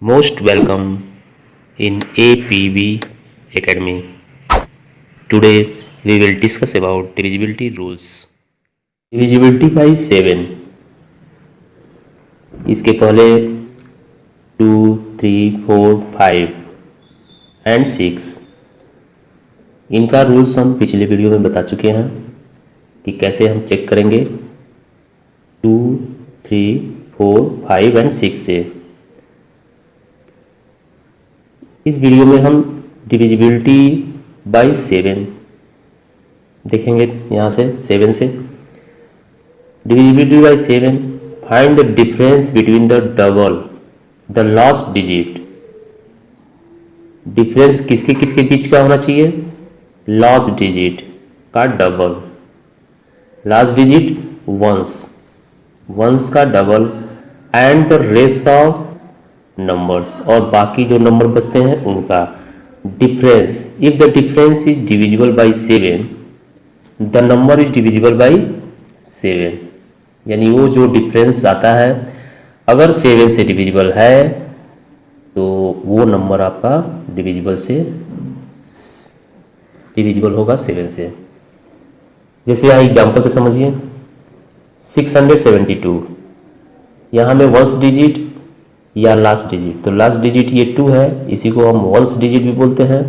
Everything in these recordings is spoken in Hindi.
Most welcome in APB Academy. Today we will discuss about divisibility rules. Divisibility by 7. इसके पहले 2, 3, 4, 5 एंड 6 इनका रूल्स हम पिछले वीडियो में बता चुके हैं कि कैसे हम चेक करेंगे 2, 3, 4, 5 एंड 6 से। इस वीडियो में हम डिविजिबिलिटी बाय 7 देखेंगे। यहाँ से 7 से divisibility bye 7, find the difference between the double the last digit. Difference किसके किसके बीच का होना चाहिए? लास्ट डिजिट का डबल, लास्ट डिजिट वंस का double and the rest of numbers, और बाकी जो नंबर बचते हैं उनका difference. If the difference is divisible bye 7 the number is divisible bye 7। यानी वो जो डिफरेंस आता है अगर 7 से डिविजिबल है तो वो नंबर आपका डिविजिबल होगा 7 से। जैसे यहाँ एग्जांपल से समझिए 672, यहाँ में वंस डिजिट या लास्ट डिजिट, तो लास्ट डिजिट ये 2 है, इसी को हम वंस डिजिट भी बोलते हैं।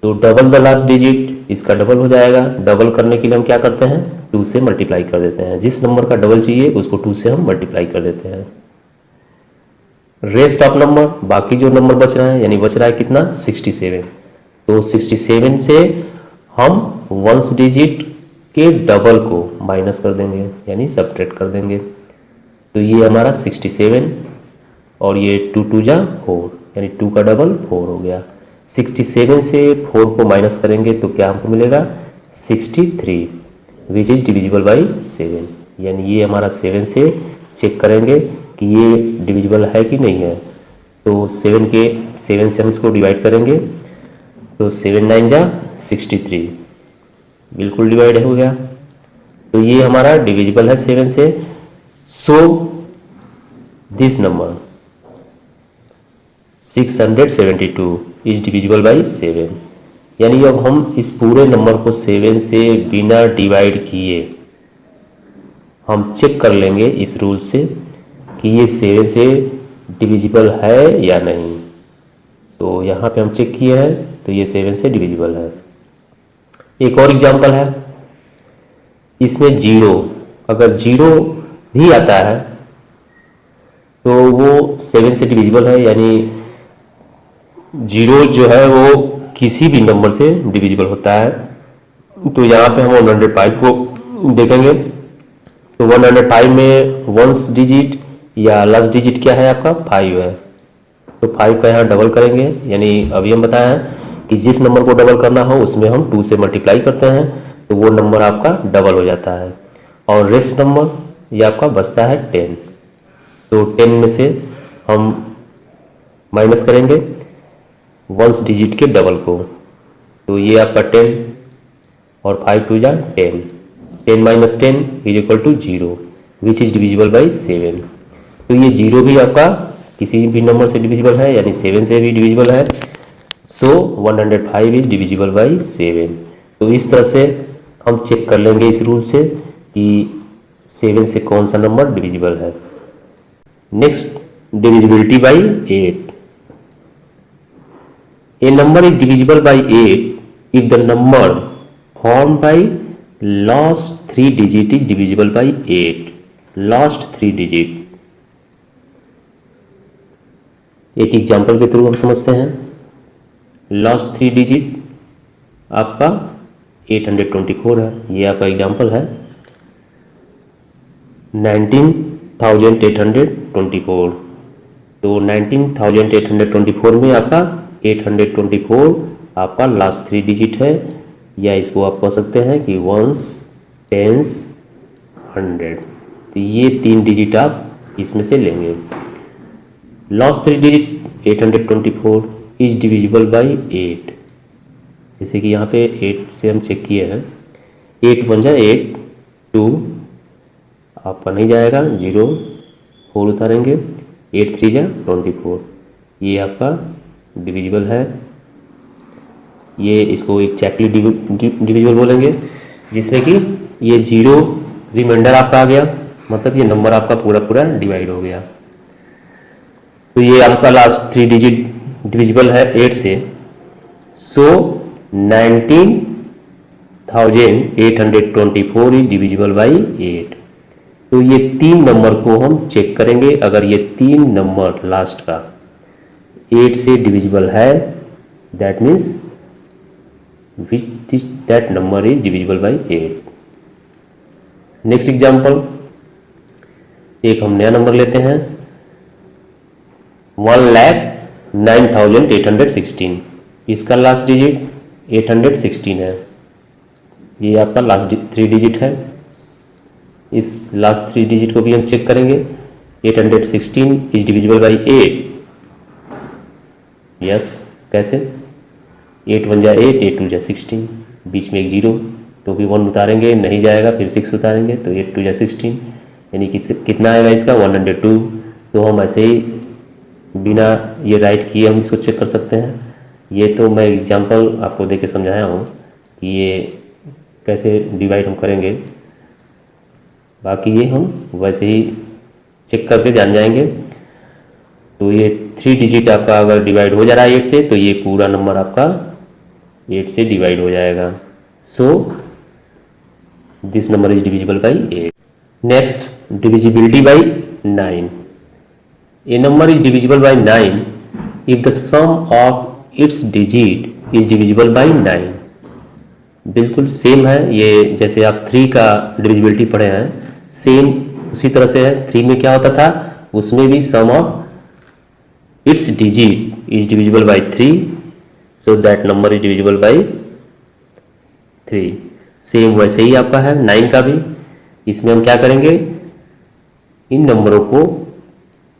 तो डबल द लास्ट डिजिट, इसका डबल हो जाएगा। डबल करने के लिए हम क्या करते हैं? 2 से मल्टीप्लाई कर देते हैं। जिस नंबर का डबल चाहिए उसको 2 से हम मल्टीप्लाई कर देते हैं। रेस्ट ऑफ नंबर, बाकी जो नंबर बच रहा है, यानी बच रहा है कितना? 67। तो 67 से हम वंस डिजिट के डबल को माइनस कर देंगे, यानी सब्ट्रैक्ट कर देंगे। तो ये हमारा 67 और ये 2 2 जा 4, यानी 2 का डबल 4 हो गया। 67 से 4 को माइनस करेंगे तो क्या हमको मिलेगा? 63 विच इज डिविजिबल बाई 7। यानी ये हमारा 7 से चेक करेंगे कि ये डिविजिबल है कि नहीं है। तो 7 से हम इसको डिवाइड करेंगे तो 7 9 जा 63, बिल्कुल डिवाइड हो गया। तो ये हमारा डिविजिबल है 7 से। So this number 672 is divisible by 7। यानी अब हम इस पूरे नंबर को 7 से बिना डिवाइड किए हम चेक कर लेंगे इस रूल से कि ये 7 से डिविजिबल है या नहीं। तो यहाँ पे हम चेक किए हैं तो ये 7 से डिविजिबल है। एक और एग्जांपल है, इसमें 0, अगर 0 भी आता है तो वो 7 से डिविजिबल है। यानी 0 जो है वो किसी भी नंबर से डिविजिबल होता है। तो यहाँ पे हम 105 को देखेंगे तो 105 में वंस डिजिट या लास्ट डिजिट क्या है आपका? 5 है। तो 5 का यहाँ डबल करेंगे, यानी अभी हम बताया कि जिस नंबर को डबल करना हो उसमें हम 2 से मल्टीप्लाई करते हैं तो वो नंबर आपका डबल हो जाता है। और रेस्ट नंबर ये आपका बचता है 10। तो 10 में से हम माइनस करेंगे वंस डिजिट के डबल को, तो ये आपका 10 और 5 2 जा 10। 10 minus 10 is equal to 0 which is divisible by 7। तो ये 0 भी आपका किसी भी नंबर से डिविजिबल है, यानी 7 से भी डिविजिबल है। सो 105 इज डिविजिबल बाई 7। तो इस तरह से हम चेक कर लेंगे इस रूल से कि 7 से कौन सा नंबर डिविजिबल है। Next, divisibility by 8। A number is divisible by 8 if the number form by last 3 digit is divisible by 8। Last 3 digit, एक एग्जाम्पल के थ्रू हम समझते हैं। लास्ट 3 डिजिट आपका 824 है, ये आपका एग्जाम्पल है। 19,824, तो 19,824 में आपका 824 आपका लास्ट 3 डिजिट है, या इसको आप कह सकते हैं कि वंस, टेंस, 100। तो ये 3 डिजिट आप इसमें से लेंगे। Last 3 digit 824 is divisible by 8। जैसे कि यहाँ पे 8 से हम चेक किए हैं, 8 बन जाए 8, 2 आपका नहीं जाएगा, 0 4 उतारेंगे, 8 3 जा 24, ये आपका डिविजिबल है। ये इसको एक चैकली डिविजिबल बोलेंगे, जिसमें कि ये 0 रिमाइंडर आपका आ गया, मतलब ये नंबर आपका पूरा पूरा डिवाइड हो गया। तो ये आपका लास्ट 3 डिजिट डिविजिबल है 8 से। सो 19,824 इज डिविजिबल बाई 8। तो ये 3 नंबर को हम चेक करेंगे। अगर ये 3 नंबर लास्ट का 8 से डिविजिबल है, that means which that number is divisible by 8। Next example, एक हम नया नंबर लेते हैं 1,09,816। इसका लास्ट डिजिट 816 है, ये आपका लास्ट 3 डिजिट है। इस लास्ट 3 डिजिट को भी हम चेक करेंगे। 816 इज डिविजिबल बाई 8। यस, कैसे? 8 1 जा 8, 8 2 जा 16, बीच में एक 0, तो भी 1 उतारेंगे, नहीं जाएगा, फिर 6 उतारेंगे, तो 8 2 जा 16, यानी कि कितना आएगा इसका 102। तो हम ऐसे ही बिना ये राइट किए हम इसको चेक कर सकते हैं। ये तो मैं एग्जांपल आपको देके समझाया हूँ कि ये कैसे डिवाइड हम करेंगे, बाकी ये हम वैसे ही चेक करके जान जाएंगे। तो ये 3 डिजिट आपका अगर डिवाइड हो जा रहा है 8 से, तो ये पूरा नंबर आपका 8 से डिवाइड हो जाएगा। So this number is divisible by 8। Next, divisibility by 9। A number is divisible by 9 if the sum of its digit is divisible by 9। बिल्कुल सेम है ये, जैसे आप 3 का डिविजिबिलिटी पढ़े हैं, सेम उसी तरह से है। 3 में क्या होता था, उसमें भी sum of its digit is divisible by 3, so that number is divisible by 3। Same वैसे ही आपका है 9 का भी। इसमें हम क्या करेंगे, इन नंबरों को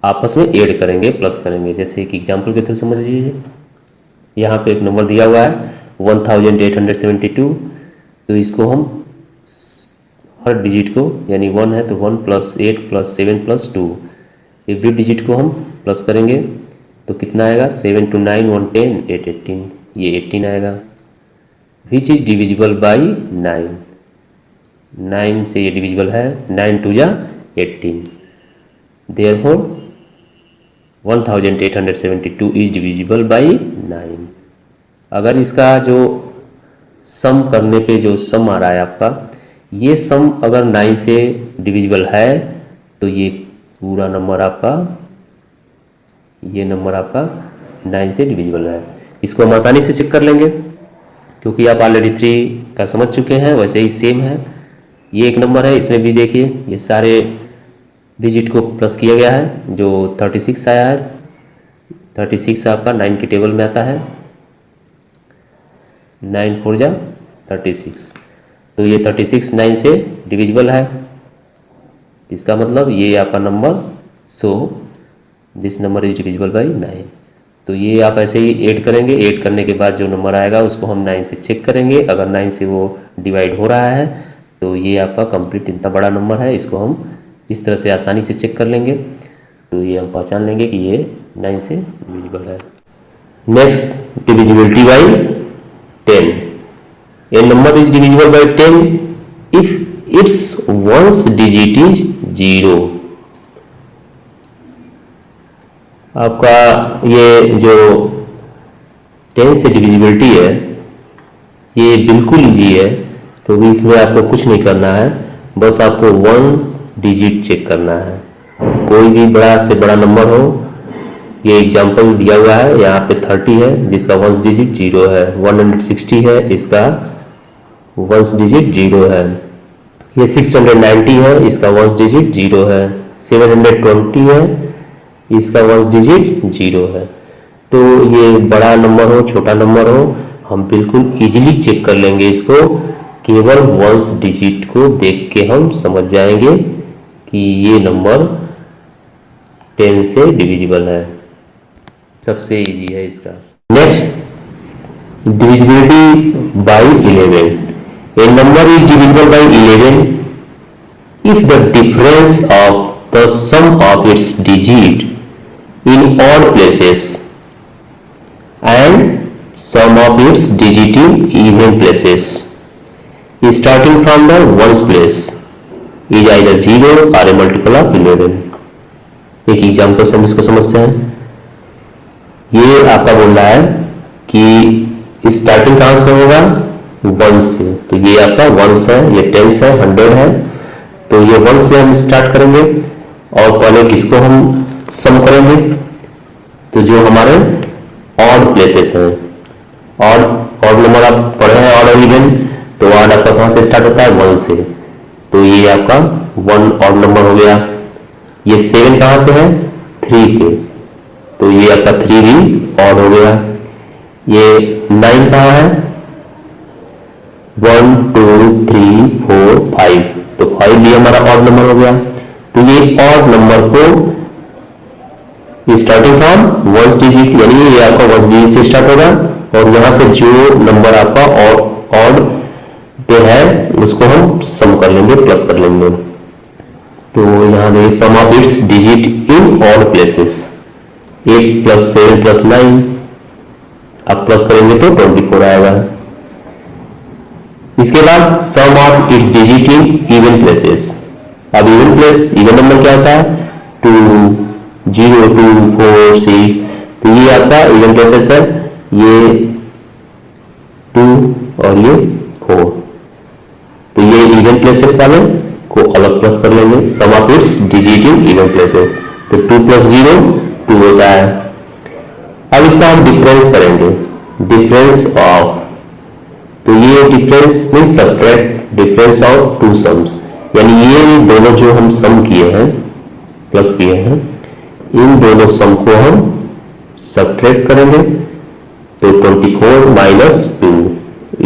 आपस में ऐड करेंगे, प्लस करेंगे। जैसे एक एग्जाम्पल के थ्रू समझ लीजिए, यहाँ पे एक नंबर दिया हुआ है 1872, तो इसको हम हर डिजिट को, यानी 1 है तो 1 + 8 + 7 + 2, एवरी डिजिट को हम प्लस करेंगे, तो कितना आएगा 7 2 9 1 10 8 18, ये 18 आएगा। विच इज डिविजिबल बाई 9, 9 से ये डिविजिबल है, 9 2 जा 18, देयरफॉर 1872 इज डिविजिबल बाई 9। अगर इसका जो सम करने पे जो सम आ रहा है आपका, ये सम अगर 9 से डिविजिबल है, तो ये पूरा नंबर आपका, ये नंबर आपका 9 से डिविजिबल है। इसको हम आसानी से चेक कर लेंगे, क्योंकि आप ऑलरेडी 3 का समझ चुके हैं। वैसे ही सेम है, ये एक नंबर है, इसमें भी देखिए ये सारे डिजिट को प्लस किया गया है। जो 36 आया है, 36 आपका 9 के टेबल में आता है, 9 4 जा 36, तो ये 36 9 से डिविजिबल है। इसका मतलब ये आपका number, so this number is divisible by 9। तो ये आप ऐसे ही ऐड करेंगे, ऐड करने के बाद जो नंबर आएगा उसको हम 9 से चेक करेंगे। अगर 9 से वो डिवाइड हो रहा है, तो ये आपका कंप्लीट इतना बड़ा नंबर है, इसको हम इस तरह से आसानी से चेक कर लेंगे। तो ये हम पहचान लेंगे कि ये 9 से डिविजिबल है। Next, divisibility by 10। A number is divisible by 10 if it's ones digit is 0। आपका ये जो 10 से डिविजिबिलिटी है, ये बिल्कुल ईजी है, तो भी इसमें आपको कुछ नहीं करना है, बस आपको वंस डिजिट चेक करना है। कोई भी बड़ा से बड़ा नंबर हो, ये एग्जांपल दिया हुआ है, यहाँ पे 30 है जिसका वंस डिजिट 0 है, 160 है इसका वंस डिजिट 0 है, ये 690 है इसका वंस डिजिट 0 है, 720 है इसका वंस डिजिट 0 है। तो ये बड़ा नंबर हो छोटा नंबर हो, हम बिल्कुल इजीली चेक कर लेंगे इसको। केवल वंस डिजिट को देख के हम समझ जाएंगे कि ये नंबर 10 से डिविजिबल है। सबसे इजी है इसका। Next, divisibility by 11। A number is divisible by 11 if the difference of the sum of its digit in odd places and sum of its digit in even places starting from the ones place is either 0 or a multiple of 11। एक एग्जाम्पल से हम इसको समझते हैं। ये आपका बोल रहा है कि स्टार्टिंग कहां से होगा, 1 से। तो ये आपका 1 है, ये 10 है, 100 है, तो ये 1 से हम स्टार्ट करेंगे और पहले किसको हम सम करेंगे, तो जो हमारे ऑड प्लेसेस हैं, ऑड नंबर आप पढ़े हैं, ऑड और इवन, तो ऑड आपका कहां से स्टार्ट होता है, 1 से। तो ये आपका 1 ऑड नंबर हो गया। ये 7 कहां पे है, 3 पे, तो ये आपका 3 भी ऑड हो गया। ये 9 कहां है, 1 2 3 4 5, तो 5 भी हमारा ऑड नंबर हो गया। तो ये ऑड नंबर को स्टार्टिंग फ्रॉम 1 डिजिट, यानी ये आपका 1 डिजिट से स्टार्ट होगा और यहां से जो नंबर आपका ऑड पे है उसको हम सम कर लेंगे, प्लस कर लेंगे। तो यहां देखिए sum of its digit in odd places, 8 + 7 + 9, आप प्लस करेंगे तो 24 आएगा। इसके बाद sum of its digit in even places. अब इवन प्लेस, इवन नंबर क्या होता है, 2 0 2 4 6, तो ये आपका इवन प्लेसेस है, ये 2 और ये 4, तो ये इवन प्लेसेस वाले को अलग प्लस कर लेंगे। Sum of its digit in even places, तो 2 + 0 2 होता है। अब इसका हम डिफरेंस करेंगे, डिफरेंस ऑफ, तो ये difference mean subtract difference of two sums, यानी ये दोनों जो हम सम किए हैं, प्लस किए हैं, इन दोनों सम को हम सब्ट्रैक्ट करेंगे। तो 24 - 2 =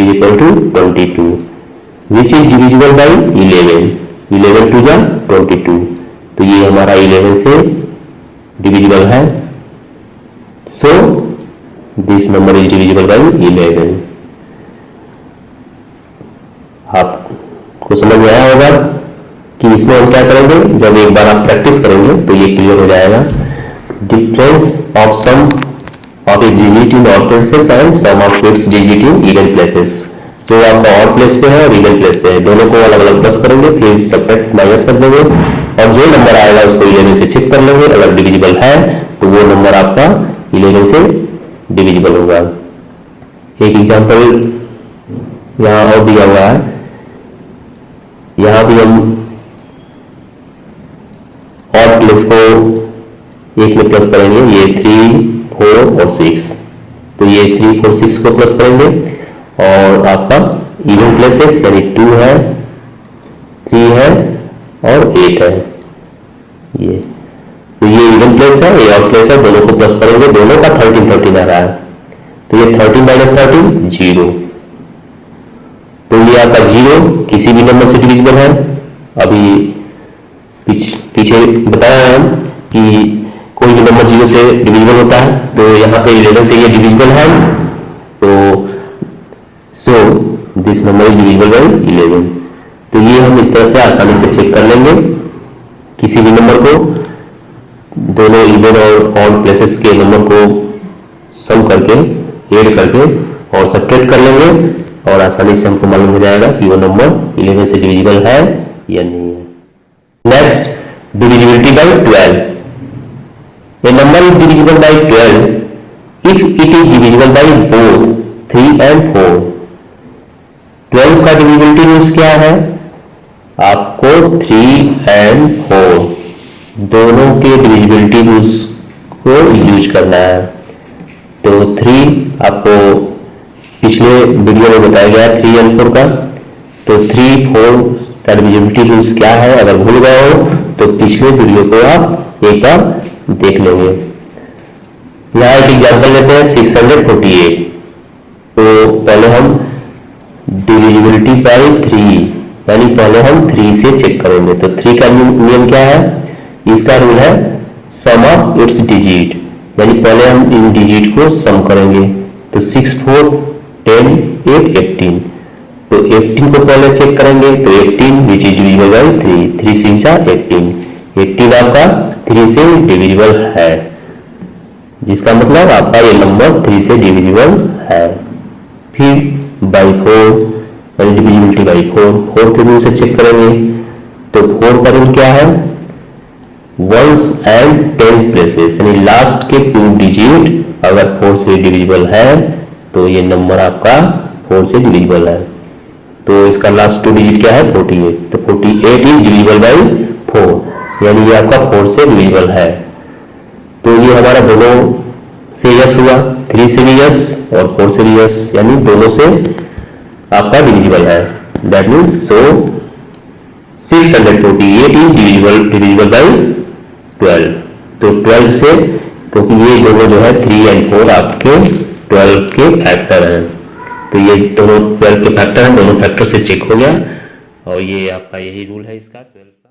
22, विच इज डिविजिबल बाई 11, 11 2 जा 22, तो ये हमारा 11 से डिविजिबल है। So this number is divisible by 11। आपको समझ में आया होगा कि इसमें हम क्या करेंगे, जब एक बार आप प्रैक्टिस करेंगे तो ये क्लियर हो जाएगा। Difference of sum of its digit in odd places and sum of its digit in even places. तो आपका ऑड प्लेस पे है और इवन प्लेस पे है, दोनों को अलग अलग प्लस करेंगे, फिर सब्ट्रैक्ट माइनस कर देंगे और जो नंबर आएगा उसको 11 से चेक कर लेंगे। अगर डिविजिबल है तो वो नंबर आपका 11 से डिविजिबल होगा। एक एग्जाम्पल यहां और दिया हुआ है, यहां भी हम ऑड प्लेस को एक में प्लस करेंगे, ये 3 4 और 6, तो ये 3 4 6 को प्लस करेंगे और आपका इवन प्लेसेस यानी 2 है, 3 है और 8 है, ये तो ये इवन प्लेस है, ये ऑड प्लेस है, दोनों को प्लस करेंगे, दोनों का 13 13 आ रहा है, तो ये 13 - 13 0, तो ये आपका 0 किसी भी नंबर से डिविजिबल है। अभी पीछे बताया हम कि कोई भी नंबर 0 से डिविजिबल होता है, तो यहाँ पे 11 से ये डिविजिबल है, तो so this number is divisible by 11। तो ये हम इस तरह से आसानी से चेक कर लेंगे किसी भी नंबर को, दोनों इवन और ऑड प्लेसेस के नंबर को सम करके, ऐड करके और सब्ट्रैक्ट कर लेंगे और आसानी से हमको मालूम हो जाएगा कि वो नंबर 11 से डिविजिबल है या नहीं है। Next, divisibility by 12। A number is divisible by 12 if it is divisible by both 3 and 4। 12 का डिविजिबिलिटी रूल्स क्या है, आपको 3 and 4 दोनों के डिविजिबिलिटी रूल्स को यूज करना है। तो 3 आपको पिछले वीडियो में बताया गया 3 and 4 का, तो 3 4 का डिविजिबिलिटी रूल्स क्या है, अगर भूल गए हो तो पिछले वीडियो को आप एक बार देख लेंगे। यहां एक एग्जांपल लेते हैं 648। तो पहले हम डिविजिबिलिटी बाई 3, यानी पहले हम 3 से चेक करेंगे। तो 3 का नियम क्या है, इसका रूल है सम ऑफ इट्स डिजिट, यानी पहले हम इन डिजिट को सम करेंगे। तो 6 4 10 8 18, तो 18 को पहले चेक करेंगे, तो 18 विच इज डिविजिबल बाई 3, 3 6 18, 18 आपका 3 से डिविजिबल है। जिसका मतलब आपका ये नंबर 3 से डिविजिबल है। फिर बाई 4 यानी डिविजिबिलिटी बाई 4 के रूल से चेक करेंगे। तो 4 का रूल क्या है, वंस एंड टेंस प्लेसेस, यानी लास्ट के 2 डिजिट अगर 4 से डिविजिबल है तो ये नंबर आपका 4 से डिविजिबल है। तो इसका लास्ट 2 डिजिट क्या है 48, तो 48 इज डिविजिबल बाई 4, यानी ये आपका 4 से डिविजिबल है। तो ये हमारा दोनों से यस हुआ, 3 से भी यस और 4 से भी यस, यानी दोनों से आपका डिविजिबल है। That means so 648 is divisible by 12। तो 12 से, क्योंकि ये दोनों जो है 3 और 4 आपके 12 के फैक्टर हैं, तो ये दोनों 12 के फैक्टर हैं, दोनों फैक्टर से चेक हो गया और ये आपका यही रूल है इसका 12।